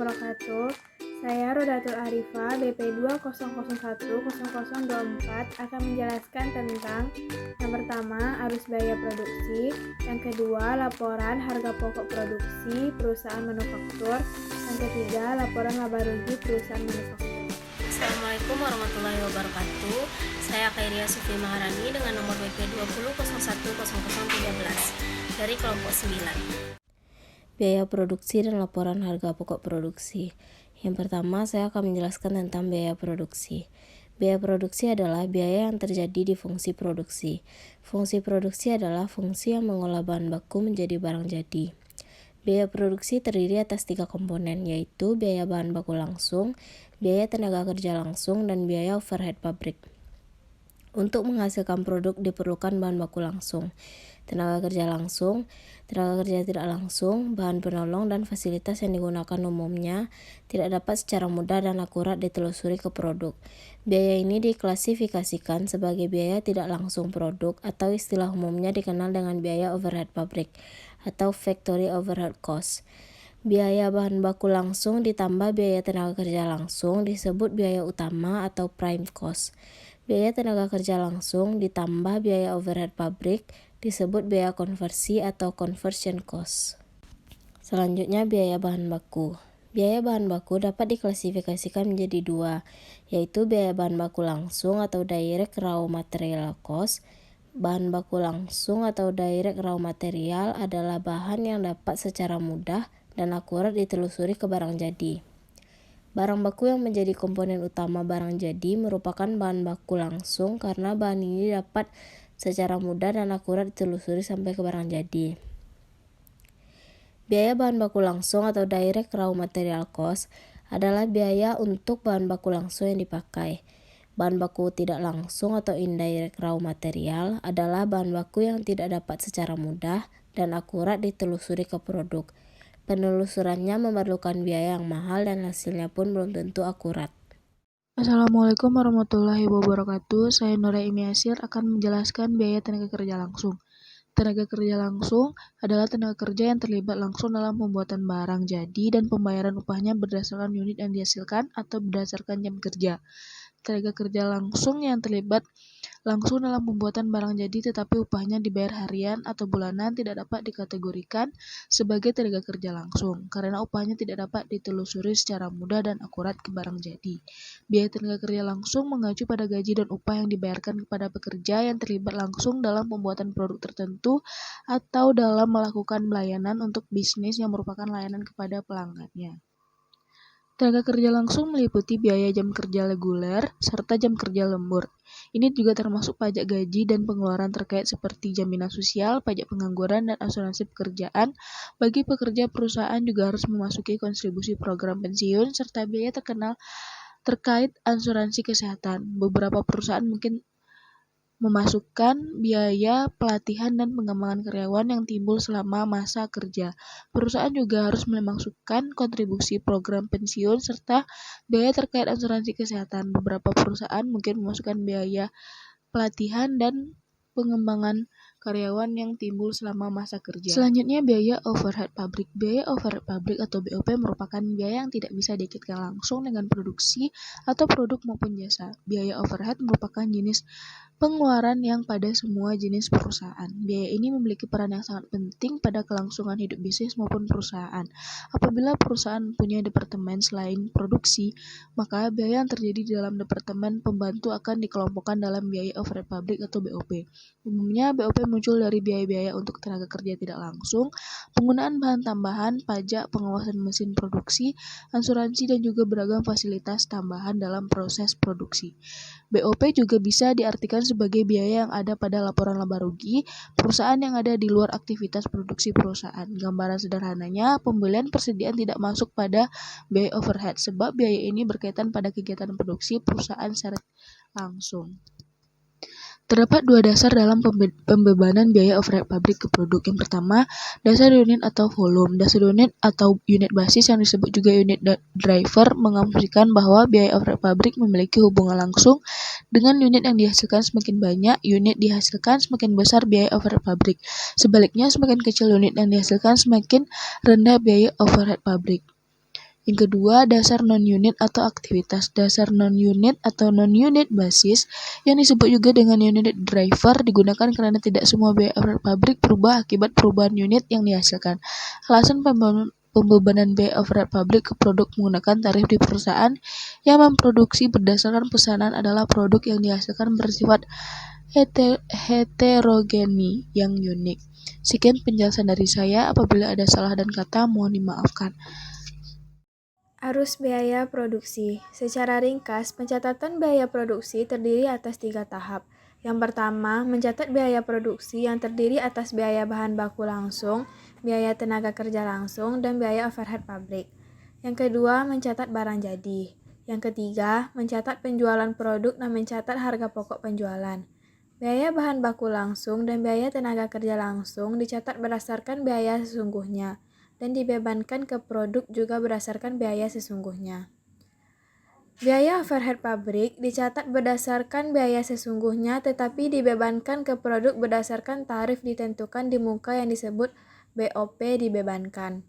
wabarakatuh. Saya Rodatul Arifah, BP 200100024 akan menjelaskan tentang yang pertama, arus biaya produksi, yang kedua, laporan harga pokok produksi perusahaan manufaktur, yang ketiga, laporan laba rugi perusahaan manufaktur. Assalamualaikum warahmatullahi wabarakatuh. Saya Khairia Sufi Maharani dengan nomor BP 20010013 dari kelompok 9. Biaya produksi dan laporan harga pokok produksi. Yang pertama, saya akan menjelaskan tentang biaya produksi. Biaya produksi adalah biaya yang terjadi di fungsi produksi. Fungsi produksi adalah fungsi yang mengolah bahan baku menjadi barang jadi. Biaya produksi terdiri atas 3 komponen, yaitu biaya bahan baku langsung, biaya tenaga kerja langsung, dan biaya overhead pabrik. Untuk menghasilkan produk diperlukan bahan baku langsung, tenaga kerja langsung, tenaga kerja tidak langsung, bahan penolong, dan fasilitas yang digunakan umumnya tidak dapat secara mudah dan akurat ditelusuri ke produk. Biaya ini diklasifikasikan sebagai biaya tidak langsung produk atau istilah umumnya dikenal dengan biaya overhead pabrik atau factory overhead cost. Biaya bahan baku langsung ditambah biaya tenaga kerja langsung disebut biaya utama atau prime cost. Biaya tenaga kerja langsung ditambah biaya overhead pabrik disebut biaya konversi atau conversion cost. Selanjutnya biaya bahan baku. Biaya bahan baku dapat diklasifikasikan menjadi 2, yaitu biaya bahan baku langsung atau direct raw material cost. Bahan baku langsung atau direct raw material adalah bahan yang dapat secara mudah dan akurat ditelusuri ke barang jadi. Barang baku yang menjadi komponen utama barang jadi merupakan bahan baku langsung karena bahan ini dapat secara mudah dan akurat ditelusuri sampai ke barang jadi. Biaya bahan baku langsung atau direct raw material cost adalah biaya untuk bahan baku langsung yang dipakai. Bahan baku tidak langsung atau indirect raw material adalah bahan baku yang tidak dapat secara mudah dan akurat ditelusuri ke produk. Penelusurannya memerlukan biaya yang mahal dan hasilnya pun belum tentu akurat. Assalamualaikum warahmatullahi wabarakatuh. Saya Nora Imiasir akan menjelaskan biaya tenaga kerja langsung. Tenaga kerja langsung adalah tenaga kerja yang terlibat langsung dalam pembuatan barang jadi dan pembayaran upahnya berdasarkan unit yang dihasilkan atau berdasarkan jam kerja. Tenaga kerja langsung yang terlibat langsung dalam pembuatan barang jadi tetapi upahnya dibayar harian atau bulanan tidak dapat dikategorikan sebagai tenaga kerja langsung karena upahnya tidak dapat ditelusuri secara mudah dan akurat ke barang jadi. Biaya tenaga kerja langsung mengacu pada gaji dan upah yang dibayarkan kepada pekerja yang terlibat langsung dalam pembuatan produk tertentu atau dalam melakukan pelayanan untuk bisnis yang merupakan layanan kepada pelanggannya. Tenaga kerja langsung meliputi biaya jam kerja reguler serta jam kerja lembur. Ini juga termasuk pajak gaji dan pengeluaran terkait seperti jaminan sosial, pajak pengangguran, dan asuransi pekerjaan. Bagi pekerja, perusahaan juga harus memasuki kontribusi program pensiun serta biaya terkait asuransi kesehatan. Beberapa perusahaan mungkin memasukkan biaya pelatihan dan pengembangan karyawan yang timbul selama masa kerja. Perusahaan juga harus memasukkan kontribusi program pensiun serta biaya terkait asuransi kesehatan. Beberapa perusahaan mungkin memasukkan biaya pelatihan dan pengembangan karyawan yang timbul selama masa kerja. Selanjutnya biaya overhead pabrik. Biaya overhead pabrik atau BOP merupakan biaya yang tidak bisa dikaitkan langsung dengan produksi atau produk maupun jasa. Biaya overhead merupakan jenis pengeluaran yang pada semua jenis perusahaan. Biaya ini memiliki peran yang sangat penting pada kelangsungan hidup bisnis maupun perusahaan. Apabila perusahaan punya departemen selain produksi, maka biaya yang terjadi di dalam departemen pembantu akan dikelompokkan dalam biaya overhead pabrik atau BOP. Umumnya BOP muncul dari biaya-biaya untuk tenaga kerja tidak langsung, penggunaan bahan tambahan, pajak, pengawasan mesin produksi, asuransi, dan juga beragam fasilitas tambahan dalam proses produksi. BOP juga bisa diartikan sebagai biaya yang ada pada laporan laba rugi perusahaan yang ada di luar aktivitas produksi perusahaan. Gambaran sederhananya, pembelian persediaan tidak masuk pada biaya overhead sebab biaya ini berkaitan pada kegiatan produksi perusahaan secara langsung. Terdapat 2 dasar dalam pembebanan biaya overhead pabrik ke produk. Yang pertama, dasar unit atau volume. Dasar unit atau unit basis yang disebut juga unit driver mengasumsikan bahwa biaya overhead pabrik memiliki hubungan langsung dengan unit yang dihasilkan. Semakin banyak unit dihasilkan, semakin besar biaya overhead pabrik. Sebaliknya, semakin kecil unit yang dihasilkan, semakin rendah biaya overhead pabrik. Yang kedua, dasar non-unit atau aktivitas. Dasar non-unit atau non-unit basis yang disebut juga dengan unit driver digunakan karena tidak semua biaya overhead pabrik berubah akibat perubahan unit yang dihasilkan. Alasan pembebanan biaya overhead pabrik ke produk menggunakan tarif di perusahaan yang memproduksi berdasarkan pesanan adalah produk yang dihasilkan bersifat heterogeni yang unik. Sekian penjelasan dari saya. Apabila ada salah dan kata, mohon dimaafkan. Arus biaya produksi. Secara ringkas, pencatatan biaya produksi terdiri atas 3 tahap. Yang pertama, mencatat biaya produksi yang terdiri atas biaya bahan baku langsung, biaya tenaga kerja langsung, dan biaya overhead pabrik. Yang kedua, mencatat barang jadi. Yang ketiga, mencatat penjualan produk dan mencatat harga pokok penjualan. Biaya bahan baku langsung dan biaya tenaga kerja langsung dicatat berdasarkan biaya sesungguhnya, dan dibebankan ke produk juga berdasarkan biaya sesungguhnya. Biaya overhead pabrik dicatat berdasarkan biaya sesungguhnya tetapi dibebankan ke produk berdasarkan tarif ditentukan di muka yang disebut BOP dibebankan.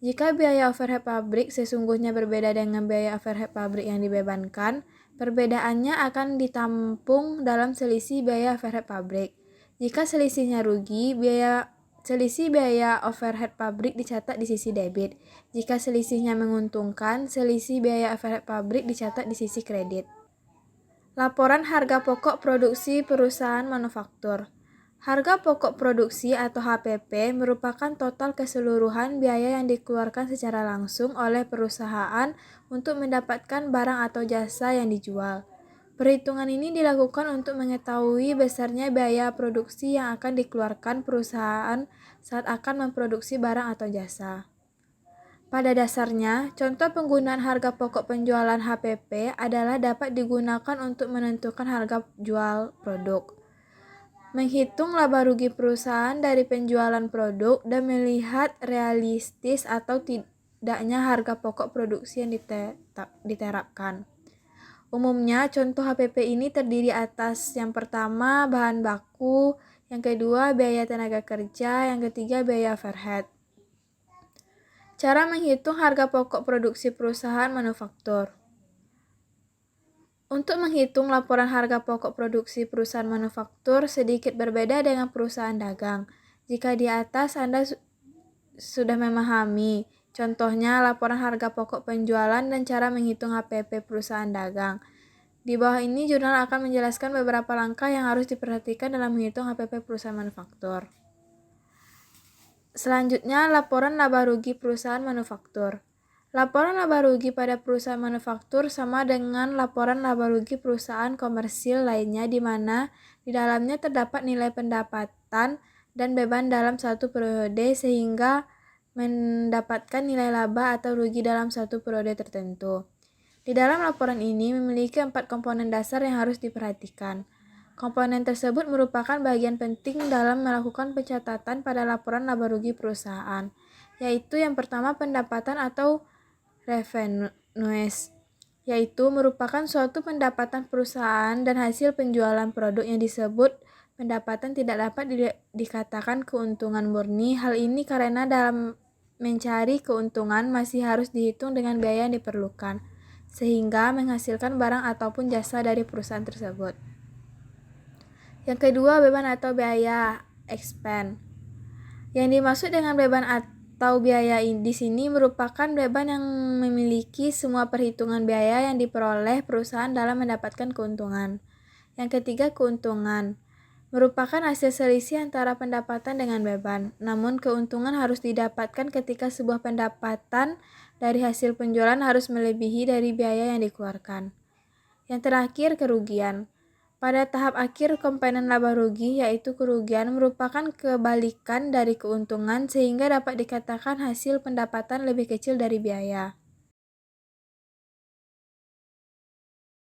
Jika biaya overhead pabrik sesungguhnya berbeda dengan biaya overhead pabrik yang dibebankan, perbedaannya akan ditampung dalam selisih biaya overhead pabrik. Jika selisihnya rugi, selisih biaya overhead pabrik dicatat di sisi debit. Jika selisihnya menguntungkan, selisih biaya overhead pabrik dicatat di sisi kredit. Laporan harga pokok produksi perusahaan manufaktur. Harga pokok produksi atau HPP merupakan total keseluruhan biaya yang dikeluarkan secara langsung oleh perusahaan untuk mendapatkan barang atau jasa yang dijual. Perhitungan ini dilakukan untuk mengetahui besarnya biaya produksi yang akan dikeluarkan perusahaan saat akan memproduksi barang atau jasa. Pada dasarnya, contoh penggunaan harga pokok penjualan HPP adalah dapat digunakan untuk menentukan harga jual produk, menghitung laba rugi perusahaan dari penjualan produk, dan melihat realistis atau tidaknya harga pokok produksi yang diterapkan. Umumnya, contoh HPP ini terdiri atas yang pertama, bahan baku, yang kedua, biaya tenaga kerja, yang ketiga, biaya overhead. Cara menghitung harga pokok produksi perusahaan manufaktur. Untuk menghitung laporan harga pokok produksi perusahaan manufaktur sedikit berbeda dengan perusahaan dagang. Jika di atas Anda sudah memahami, contohnya laporan harga pokok penjualan dan cara menghitung HPP perusahaan dagang. Di bawah ini jurnal akan menjelaskan beberapa langkah yang harus diperhatikan dalam menghitung HPP perusahaan manufaktur. Selanjutnya, laporan laba rugi perusahaan manufaktur. Laporan laba rugi pada perusahaan manufaktur sama dengan laporan laba rugi perusahaan komersil lainnya di mana di dalamnya terdapat nilai pendapatan dan beban dalam satu periode sehingga mendapatkan nilai laba atau rugi dalam satu periode tertentu. Di dalam laporan ini memiliki 4 komponen dasar yang harus diperhatikan. Komponen tersebut merupakan bagian penting dalam melakukan pencatatan pada laporan laba rugi perusahaan, yaitu yang pertama pendapatan atau revenues, yaitu merupakan suatu pendapatan perusahaan dan hasil penjualan produk yang disebut pendapatan tidak dapat dikatakan keuntungan murni. Hal ini karena dalam mencari keuntungan masih harus dihitung dengan biaya yang diperlukan, sehingga menghasilkan barang ataupun jasa dari perusahaan tersebut. Yang kedua, beban atau biaya expense. Yang dimaksud dengan beban atau biaya di sini merupakan beban yang memiliki semua perhitungan biaya yang diperoleh perusahaan dalam mendapatkan keuntungan. Yang ketiga, keuntungan. Merupakan hasil selisih antara pendapatan dengan beban. Namun keuntungan harus didapatkan ketika sebuah pendapatan dari hasil penjualan harus melebihi dari biaya yang dikeluarkan. Yang terakhir, kerugian. Pada tahap akhir komponen laba rugi yaitu kerugian merupakan kebalikan dari keuntungan sehingga dapat dikatakan hasil pendapatan lebih kecil dari biaya.